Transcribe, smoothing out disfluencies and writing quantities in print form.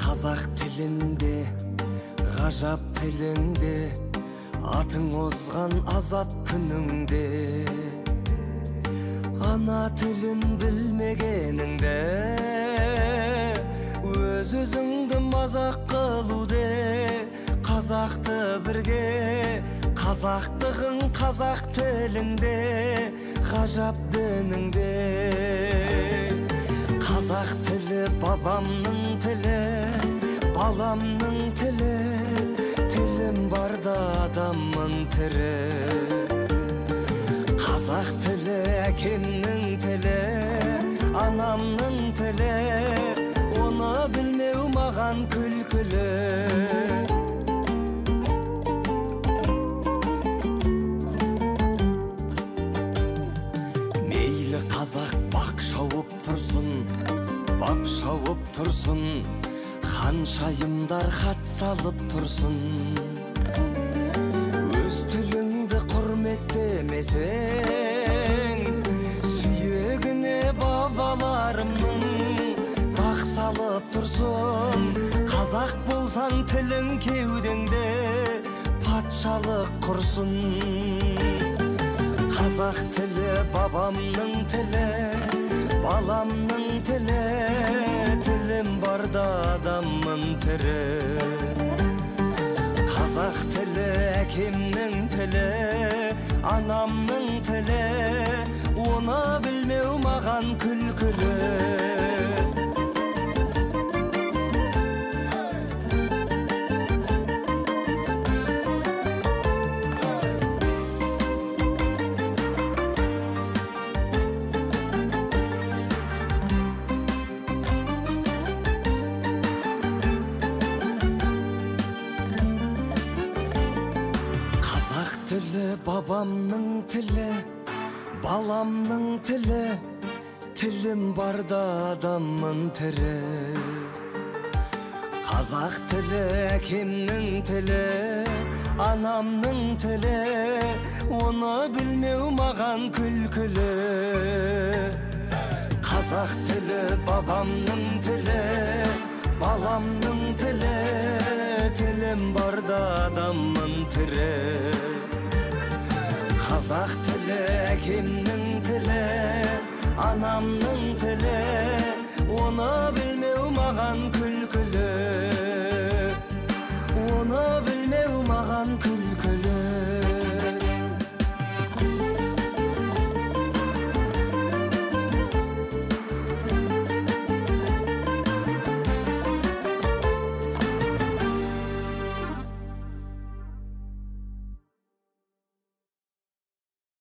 Қазақ тілінде, ғажап тілінде, атың озған азат күніңде. Ана тілін білмегеніңде, өз-өзіңді мазақ қылуде. Қазақты бірге, қазақтығың қазақ тіліңде, ғажап дініңде. Қазақ тілі бабамның тілі, баламның тілі, тілім барда адаммын тірі. Қазақ тілі әкемнің тілі, анамның тілі, оны білмеу маған күлкілі. Мейлі қазақ бақ шауып тұрсын, бап шауып тұрсын, ханшайымдар хат салып тұрсын. Өз тіліңді құрметтемесең, сүйегіне бабаларымның бақ салып тұрсын. Қазақ болсаң тілің кеудеңде патшалық құрсын. Қазақ тілі бабамның тілі, баламның тілі, тілім барда адаммын тірі. Қазақ тілі әкемнің тілі, анамның тілі, оны білмеу маған күлкілі. Бабамның тілі, баламның тілі, тілім барда адаммын тірі. Қазақ тілі әкемнің тілі, анамның тілі, оны білмеу маған күлкілі. Қазақ тілі бабамның тілі, баламның тілі, тілім барда адаммын тірі. Қазақ тілі әкемнің тілі, анамның тілі, оны